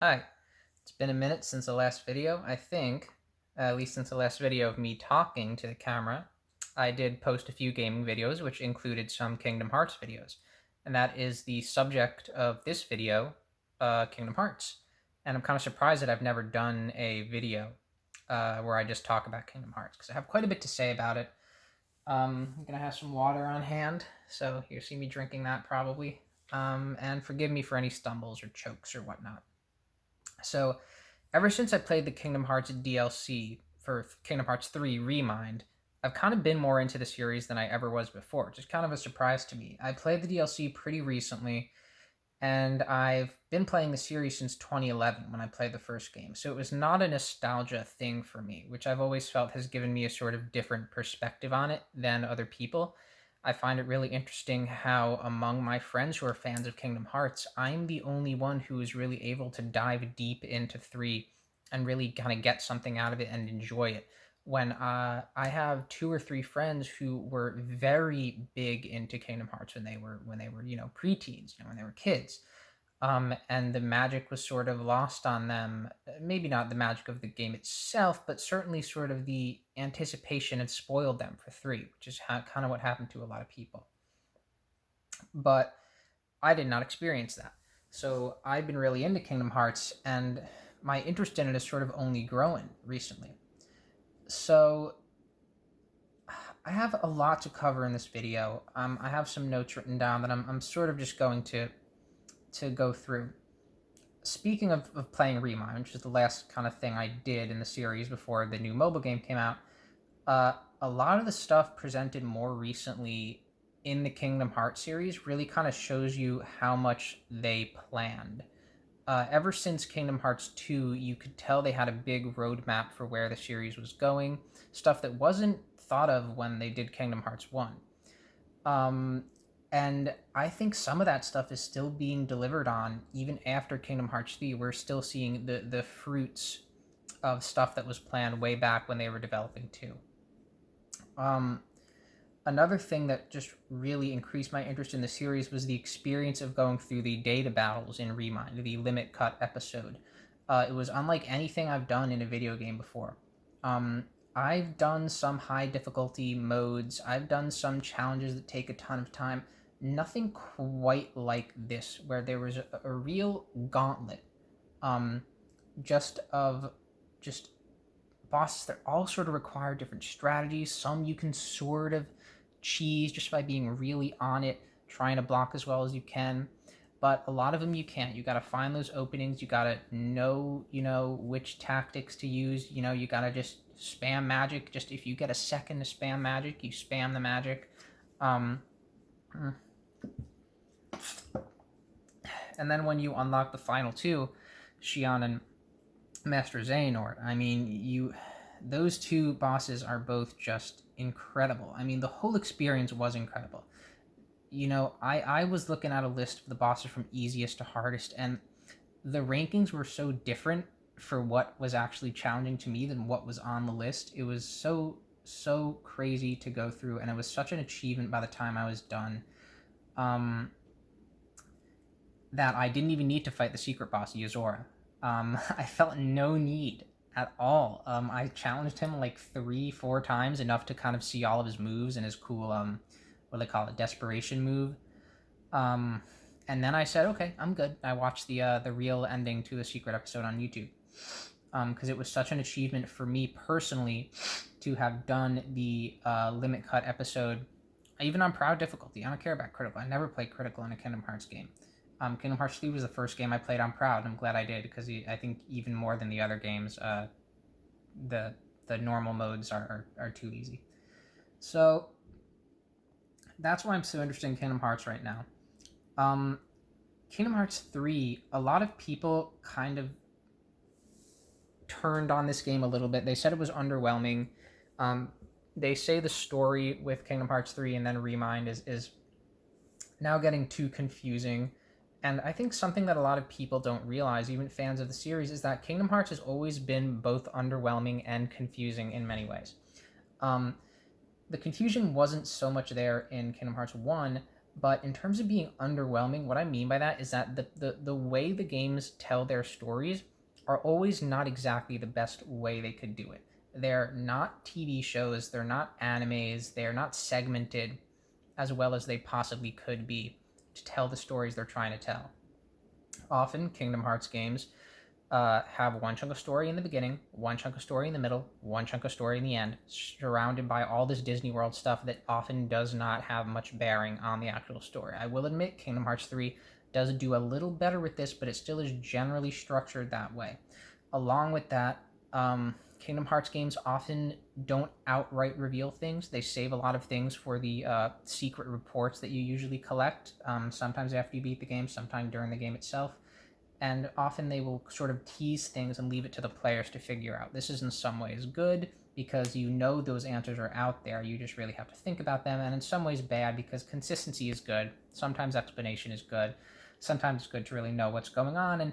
Hi, it's been a minute since the last video, I think, at least since the last video of me talking to the camera. I did post a few gaming videos, which included some Kingdom Hearts videos, and that is the subject of this video, Kingdom Hearts. And I'm kind of surprised that I've never done a video where I just talk about Kingdom Hearts, because I have quite a bit to say about it. I'm gonna have some water on hand, so you'll see me drinking that probably. And forgive me for any stumbles or chokes or whatnot. So, ever since I played the Kingdom Hearts DLC for Kingdom Hearts 3 Remind, I've kind of been more into the series than I ever was before, which is kind of a surprise to me. I played the DLC pretty recently, and I've been playing the series since 2011 when I played the first game. So it was not a nostalgia thing for me, which I've always felt has given me a sort of different perspective on it than other people. I find it really interesting how, among my friends who are fans of Kingdom Hearts, I'm the only one who is really able to dive deep into 3 and really kind of get something out of it and enjoy it. When I have 2 or 3 friends who were very big into Kingdom Hearts when they were preteens, when they were kids, and the magic was sort of lost on them. Maybe not the magic of the game itself, but certainly sort of the anticipation had spoiled them for 3, which is kind of what happened to a lot of people. But I did not experience that. So I've been really into Kingdom Hearts, and my interest in it is sort of only growing recently. So I have a lot to cover in this video. I have some notes written down that I'm sort of just going to go through. Speaking of playing Remind, which is the last kind of thing I did in the series before the new mobile game came out, a lot of the stuff presented more recently in the Kingdom Hearts series really kind of shows you how much they planned. Ever since Kingdom Hearts 2, you could tell they had a big roadmap for where the series was going, stuff that wasn't thought of when they did Kingdom Hearts 1. Um, and I think some of that stuff is still being delivered on even after Kingdom Hearts 3. We're still seeing the fruits of stuff that was planned way back when they were developing 2. Um, Another thing that just really increased my interest in the series was the experience of going through the data battles in Remind, the limit cut episode. It was unlike anything I've done in a video game before. I've done some high difficulty modes, I've done some challenges that take a ton of time. Nothing quite like this, where there was a real gauntlet, um, just of just bosses that all sort of require different strategies. Some you can sort of cheese just by being really on it, trying to block as well as you can. But a lot of them you can't. You got to find those openings. You got to know, which tactics to use. You got to just spam magic. Just if you get a second to spam magic, you spam the magic. Um, and then when you unlock the final 2, Xion and Master Xehanort, I mean, those 2 bosses are both just incredible. I mean, the whole experience was incredible. I was looking at a list of the bosses from easiest to hardest, and the rankings were so different for what was actually challenging to me than what was on the list. It was so crazy to go through, and it was such an achievement by the time I was done. That I didn't even need to fight the secret boss, Yozora. I felt no need at all. I challenged him like 3, 4 times, enough to kind of see all of his moves and his cool, what do they call it, desperation move. Um, and then I said, okay, I'm good. I watched the real ending to the secret episode on YouTube, because it was such an achievement for me personally to have done the limit cut episode, even on proud difficulty. I don't care about critical. I never played critical in a Kingdom Hearts game. Kingdom Hearts 3 was the first game I played on proud. I'm glad I did, because I think even more than the other games, the normal modes are too easy. So that's why I'm so interested in Kingdom Hearts right now. Kingdom Hearts 3, a lot of people kind of turned on this game a little bit. They said it was underwhelming. They say the story with Kingdom Hearts 3 and then Remind is now getting too confusing. And I think something that a lot of people don't realize, even fans of the series, is that Kingdom Hearts has always been both underwhelming and confusing in many ways. The confusion wasn't so much there in Kingdom Hearts 1, But in terms of being underwhelming, what I mean by that is that the way the games tell their stories are always not exactly the best way they could do it. They're not TV shows, they're not animes, they're not segmented as well as they possibly could be to tell the stories they're trying to tell. Often, Kingdom Hearts games have one chunk of story in the beginning, one chunk of story in the middle, one chunk of story in the end, surrounded by all this Disney World stuff that often does not have much bearing on the actual story. I will admit, Kingdom Hearts 3 does do a little better with this, but it still is generally structured that way. Along with that, Kingdom Hearts games often don't outright reveal things. They save a lot of things for the secret reports that you usually collect, sometimes after you beat the game, sometimes during the game itself. And often they will sort of tease things and leave it to the players to figure out. This is in some ways good because you know those answers are out there. You just really have to think about them. And in some ways bad because consistency is good. Sometimes explanation is good. Sometimes it's good to really know what's going on. And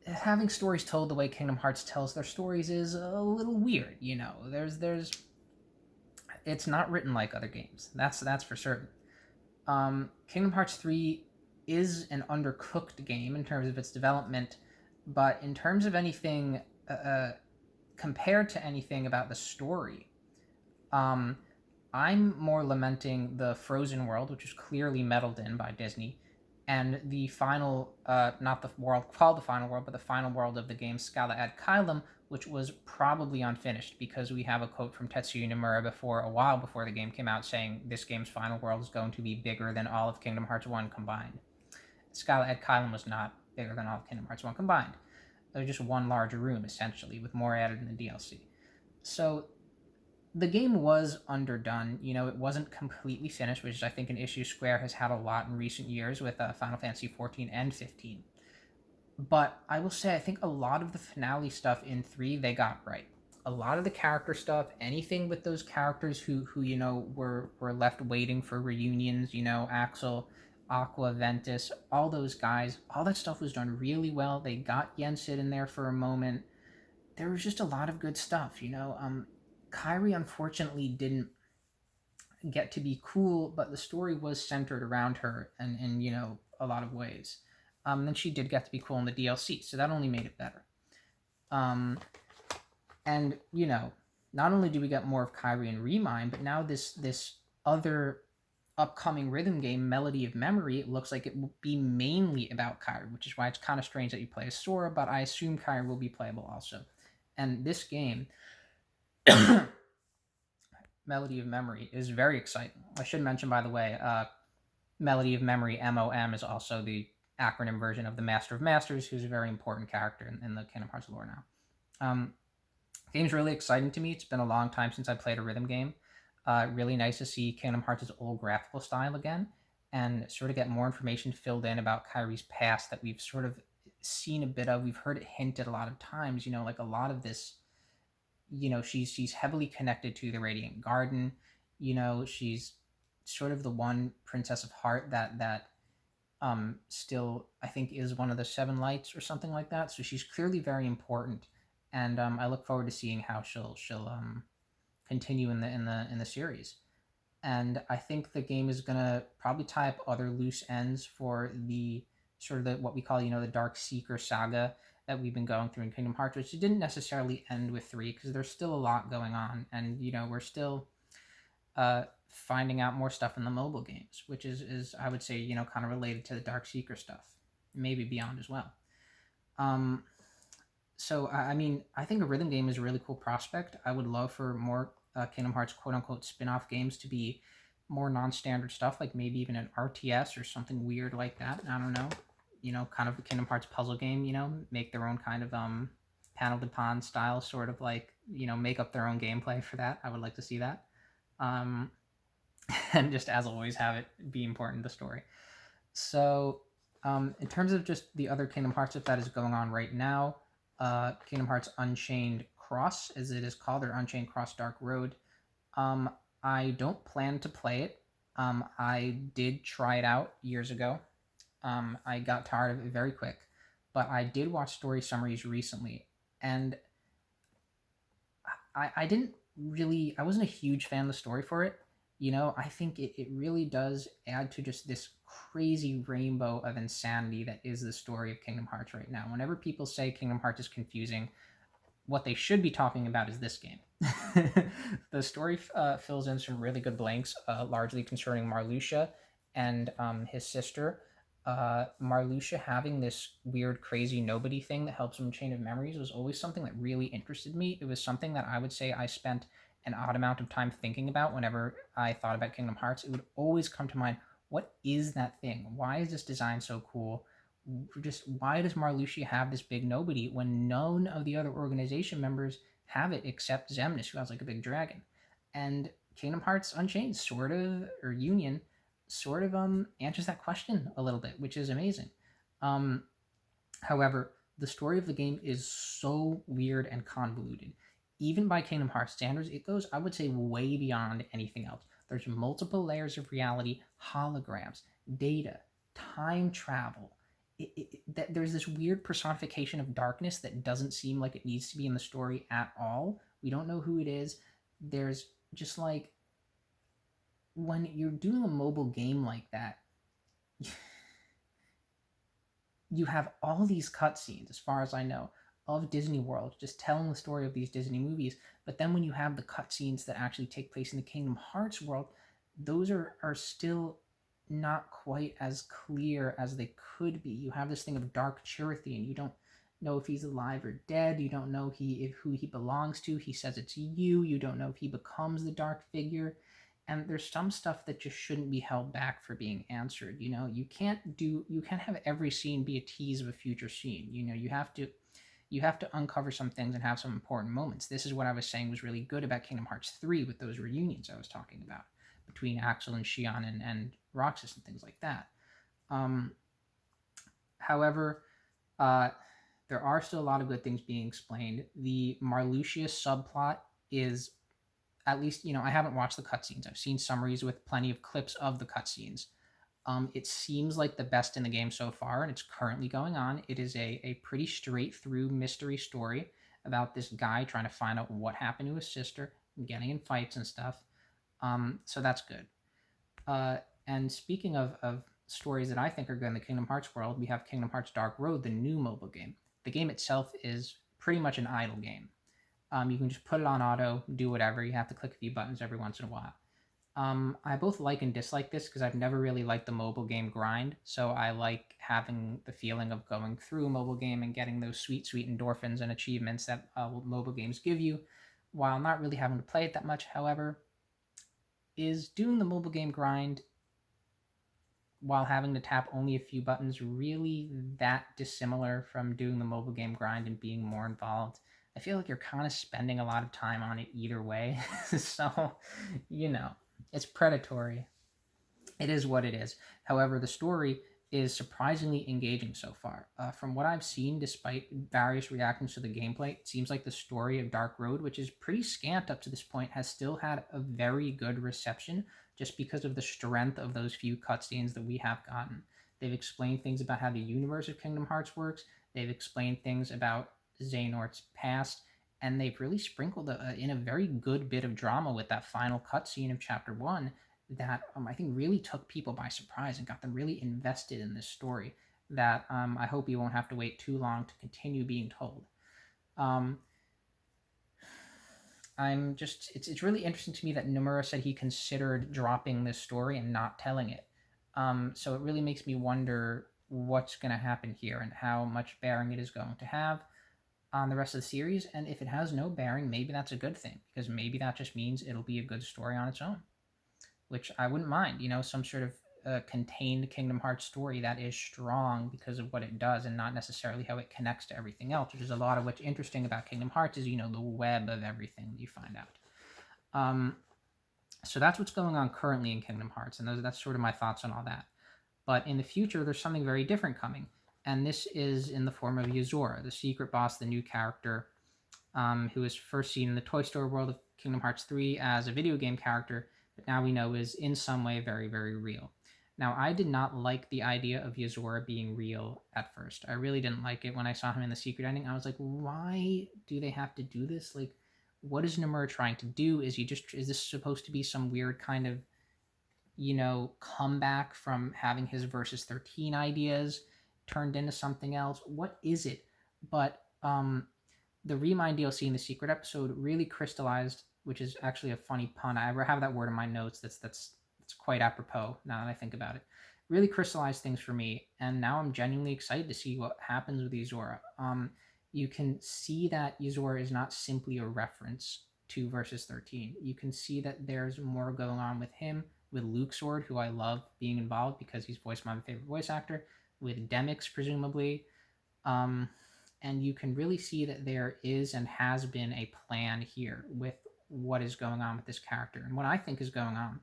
having stories told the way Kingdom Hearts tells their stories is a little weird, you know. There's it's not written like other games. That's for certain. Kingdom Hearts 3 is an undercooked game in terms of its development, but in terms of anything compared to anything about the story, um, I'm more lamenting the Frozen world, which is clearly meddled in by Disney, and the final, not the world called the final world, but the final world of the game Scala ad Kylum, which was probably unfinished because we have a quote from Tetsuya Nomura a while before the game came out saying this game's final world is going to be bigger than all of Kingdom Hearts 1 combined. Scala ad Kylum was not bigger than all of Kingdom Hearts 1 combined. It was just one larger room, essentially, with more added in the DLC. So the game was underdone. You know, it wasn't completely finished, which is, I think, an issue Square has had a lot in recent years with Final Fantasy 14 and 15. But I will say, I think a lot of the finale stuff in 3 they got right. A lot of the character stuff, anything with those characters who you know were left waiting for reunions, you know, Axel, Aqua, Ventus, all those guys, all that stuff was done really well. They got Yensid in there for a moment. There was just a lot of good stuff, you know. Kairi unfortunately didn't get to be cool, but the story was centered around her in you know a lot of ways. Then she did get to be cool in the DLC, so that only made it better. And you know, not only do we get more of Kairi and Remind, but now this other upcoming rhythm game, Melody of Memory, it looks like it will be mainly about Kairi, which is why it's kind of strange that you play as Sora, but I assume Kairi will be playable also. And this game, Melody of Memory, is very exciting. I should mention, by the way, Melody of Memory, MOM, is also the acronym version of the Master of Masters, who's a very important character in the Kingdom Hearts lore now. Game's really exciting to me. It's been a long time since I played a rhythm game. Really nice to see Kingdom Hearts' old graphical style again, and sort of get more information filled in about Kairi's past that we've sort of seen a bit of. We've heard it hinted a lot of times. You know, like a lot of this. You know, she's heavily connected to the Radiant Garden. You know, she's sort of the one Princess of Heart that still I think is one of the Seven Lights or something like that. So she's clearly very important, and I look forward to seeing how she'll continue in the series. And I think the game is gonna probably tie up other loose ends for the sort of the what we call, you know, the Dark Seeker saga that we've been going through in Kingdom Hearts, which didn't necessarily end with 3 because there's still a lot going on, and you know we're still finding out more stuff in the mobile games, which is I would say, you know, kind of related to the Dark Seeker stuff, maybe beyond as well. So I mean, I think a rhythm game is a really cool prospect. I would love for more Kingdom Hearts quote unquote spin-off games to be more non-standard stuff, like maybe even an RTS or something weird like that. I don't know, you know, kind of a Kingdom Hearts puzzle game, you know, make their own kind of panel de pon style, sort of like, you know, make up their own gameplay for that. I would like to see that. And just as always, have it be important to the story. So, in terms of just the other Kingdom Hearts stuff that is going on right now, Kingdom Hearts Unchained Cross, as it is called, or Unchained Cross Dark Road. I don't plan to play it. I did try it out years ago. I got tired of it very quick, but I did watch story summaries recently, and I didn't really, I wasn't a huge fan of the story for it. I think it really does add to just this crazy rainbow of insanity that is the story of Kingdom Hearts right now. Whenever people say Kingdom Hearts is confusing, what they should be talking about is this game. The story fills in some really good blanks, largely concerning Marluxia and his sister. Marluxia having this weird, crazy nobody thing that helps him chain of memories was always something that really interested me. It was something that I would say I spent an odd amount of time thinking about whenever I thought about Kingdom Hearts. It would always come to mind, what is that thing? Why is this design so cool? Just why does Marluxia have this big nobody when none of the other organization members have it except Xemnas, who has like a big dragon? And Kingdom Hearts Unchained sort of, or Union, sort of answers that question a little bit, which is amazing. Um, However, the story of the game is so weird and convoluted. Even by Kingdom Hearts standards, it goes, I would say, way beyond anything else. There's multiple layers of reality, holograms, data, time travel. There's this weird personification of darkness that doesn't seem like it needs to be in the story at all. We don't know who it is. There's just like, when you're doing a mobile game like that, you have all these cutscenes, as far as I know, of Disney World, just telling the story of these Disney movies. But then when you have the cutscenes that actually take place in the Kingdom Hearts world, those are still not quite as clear as they could be. You have this thing of Dark Chirithian. You don't know if he's alive or dead. You don't know who he belongs to. He says it's you. You don't know if he becomes the dark figure. And there's some stuff that just shouldn't be held back for being answered. You can't have every scene be a tease of a future scene. You have to uncover some things and have some important moments. This is what I was saying was really good about Kingdom Hearts 3 with those reunions I was talking about between Axel and Xion and Roxas and things like that. However, there are still a lot of good things being explained. The Marluxia subplot is, at least, I haven't watched the cutscenes. I've seen summaries with plenty of clips of the cutscenes. It seems like the best in the game so far, and it's currently going on. It is a pretty straight through mystery story about this guy trying to find out what happened to his sister and getting in fights and stuff. So that's good. And speaking of stories that I think are good in the Kingdom Hearts world, we have Kingdom Hearts Dark Road, the new mobile game. The game itself is pretty much an idle game. You can just put it on auto, do whatever. You have to click a few buttons every once in a while. I both like and dislike this because I've never really liked the mobile game grind. So I like having the feeling of going through a mobile game and getting those sweet, sweet endorphins and achievements that mobile games give you, while not really having to play it that much. However, is doing the mobile game grind while having to tap only a few buttons really that dissimilar from doing the mobile game grind and being more involved? I feel like you're kind of spending a lot of time on it either way. So, it's predatory. It is what it is. However, the story is surprisingly engaging so far. From what I've seen, despite various reactions to the gameplay, it seems like the story of Dark Road, which is pretty scant up to this point, has still had a very good reception just because of the strength of those few cutscenes that we have gotten. They've explained things about how the universe of Kingdom Hearts works. They've explained things about Xehanort's past, and they've really sprinkled in a very good bit of drama with that final cutscene of Chapter 1 that I think really took people by surprise and got them really invested in this story that I hope you won't have to wait too long to continue being told. It's really interesting to me that Nomura said he considered dropping this story and not telling it. So it really makes me wonder what's going to happen here and how much bearing it is going to have on the rest of the series. And if it has no bearing, maybe that's a good thing, because maybe that just means it'll be a good story on its own, which I wouldn't mind. Some sort of contained Kingdom Hearts story that is strong because of what it does and not necessarily how it connects to everything else, which is a lot of what's interesting about Kingdom Hearts is, the web of everything that you find out. So that's what's going on currently in Kingdom Hearts, and that's sort of my thoughts on all that. But in the future, there's something very different coming, and this is in the form of Yozora, the secret boss, the new character, who was first seen in the Toy Story world of Kingdom Hearts 3 as a video game character, but now we know is in some way very, very real. Now, I did not like the idea of Yozora being real at first. I really didn't like it when I saw him in the secret ending. I was like, why do they have to do this? Like, what is Nomura trying to do? Is this supposed to be some weird kind of comeback from having his versus 13 ideas turned into something else? What is it? But the Remind DLC in the secret episode really crystallized, which is actually a funny pun. I have that word in my notes. That's quite apropos now that I think about it. Really crystallized things for me, and now I'm genuinely excited to see what happens with Yuzora. You can see that Yuzora is not simply a reference to Versus 13. You can see that there's more going on with him, with Luke Sword, who I love being involved because he's voiced by my favorite voice actor, with Demix, presumably. And you can really see that there is and has been a plan here with what is going on with this character. And what I think is going on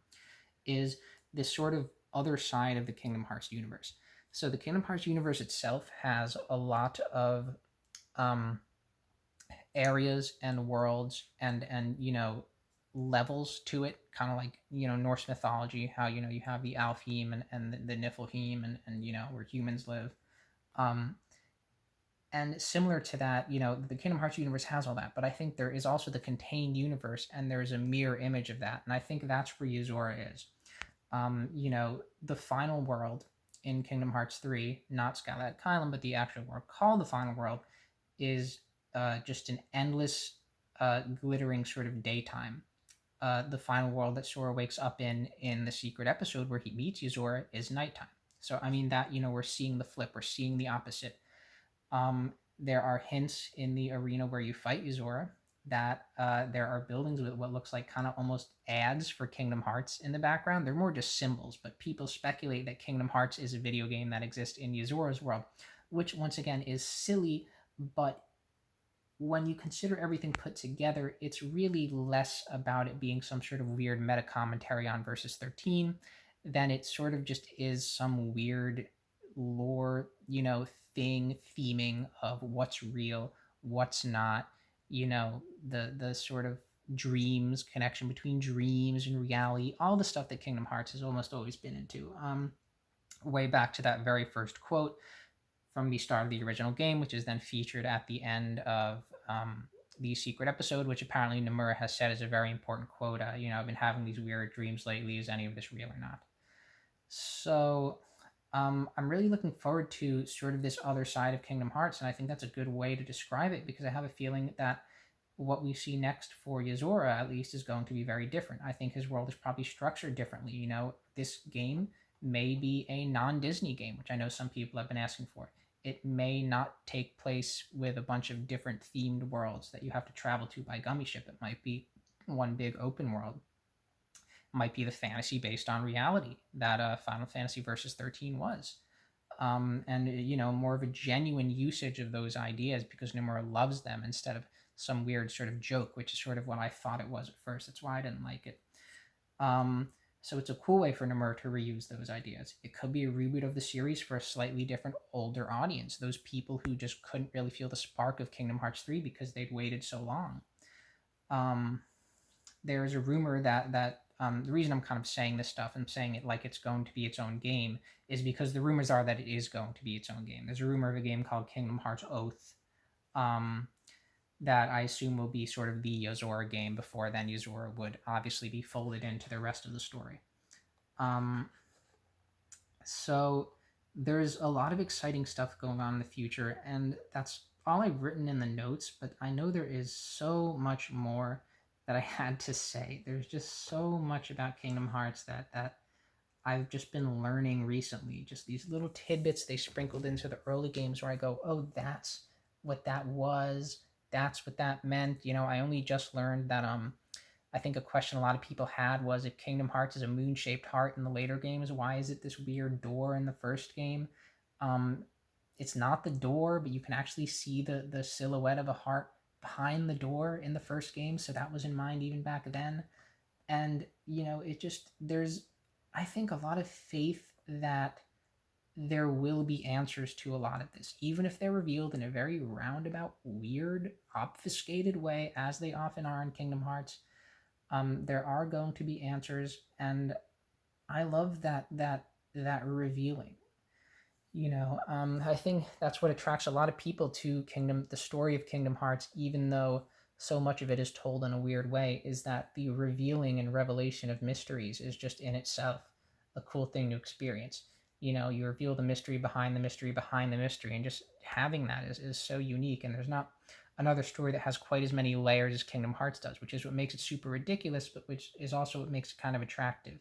is this sort of other side of the Kingdom Hearts universe. So the Kingdom Hearts universe itself has a lot of areas and worlds and levels to it, kind of like Norse mythology, how you have the Alfheim and the Niflheim and where humans live. And similar to that, the Kingdom Hearts universe has all that, but I think there is also the contained universe, and there's a mirror image of that, and I think that's where Yuzora is. The final world in Kingdom Hearts 3, not Skylat Kylan, but the actual world called the final world, is just an endless, glittering sort of daytime. The final world that Sora wakes up in the secret episode where he meets Yuzora is nighttime. So I mean that we're seeing the flip, we're seeing the opposite. There are hints in the arena where you fight Yuzora that there are buildings with what looks like kind of almost ads for Kingdom Hearts in the background. They're more just symbols, but people speculate that Kingdom Hearts is a video game that exists in Yuzora's world, which once again is silly, but when you consider everything put together, it's really less about it being some sort of weird meta commentary on Versus 13 than it sort of just is some weird lore, thing theming of what's real, what's not, the sort of dreams, connection between dreams and reality, all the stuff that Kingdom Hearts has almost always been into. Way back to that very first quote from the start of the original game, which is then featured at the end of the secret episode, which apparently Nomura has said is a very important quote. I've been having these weird dreams lately. Is any of this real or not? So I'm really looking forward to sort of this other side of Kingdom Hearts, and I think that's a good way to describe it, because I have a feeling that what we see next for Yuzora, at least, is going to be very different. I think his world is probably structured differently. This game may be a non-Disney game, which I know some people have been asking for. It may not take place with a bunch of different themed worlds that you have to travel to by gummy ship. It might be one big open world. It might be the fantasy based on reality that Final Fantasy Versus 13 was. And more of a genuine usage of those ideas because Nomura loves them instead of some weird sort of joke, which is sort of what I thought it was at first. That's why I didn't like it. So it's a cool way for Nomura to reuse those ideas. It could be a reboot of the series for a slightly different, older audience. Those people who just couldn't really feel the spark of Kingdom Hearts 3 because they'd waited so long. There's a rumor that the reason I'm kind of saying this stuff and saying it like it's going to be its own game is because the rumors are that it is going to be its own game. There's a rumor of a game called Kingdom Hearts Oath that I assume will be sort of the Yuzora game. Before then, Yuzora would obviously be folded into the rest of the story. So there's a lot of exciting stuff going on in the future, and that's all I've written in the notes, but I know there is so much more that I had to say. There's just so much about Kingdom Hearts that I've just been learning recently. Just these little tidbits they sprinkled into the early games where I go, oh, that's what that was. That's what that meant. I only just learned that I think a question a lot of people had was, if Kingdom Hearts is a moon-shaped heart in the later games, why is it this weird door in the first game? It's not the door, but you can actually see the silhouette of a heart behind the door in the first game, so that was in mind even back then. And there's, I think, a lot of faith that there will be answers to a lot of this, even if they're revealed in a very roundabout, weird, obfuscated way, as they often are in Kingdom Hearts. There are going to be answers, and I love that revealing. I think that's what attracts a lot of people to the story of Kingdom Hearts, even though so much of it is told in a weird way, is that the revealing and revelation of mysteries is just in itself a cool thing to experience. You reveal the mystery behind the mystery behind the mystery, and just having that is so unique. And there's not another story that has quite as many layers as Kingdom Hearts does, which is what makes it super ridiculous, but which is also what makes it kind of attractive.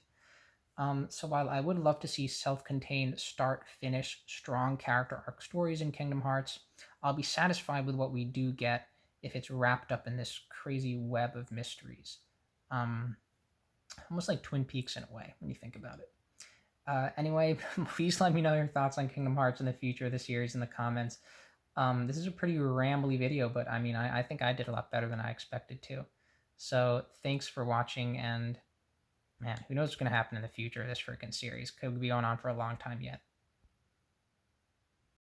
So while I would love to see self-contained, start, finish, strong character arc stories in Kingdom Hearts, I'll be satisfied with what we do get if it's wrapped up in this crazy web of mysteries. Um, Almost like Twin Peaks in a way when you think about it. Anyway, please let me know your thoughts on Kingdom Hearts in the future of the series in the comments. This is a pretty rambly video, but I mean, I think I did a lot better than I expected to. So thanks for watching, and man, who knows what's going to happen in the future of this freaking series? Could be going on for a long time yet.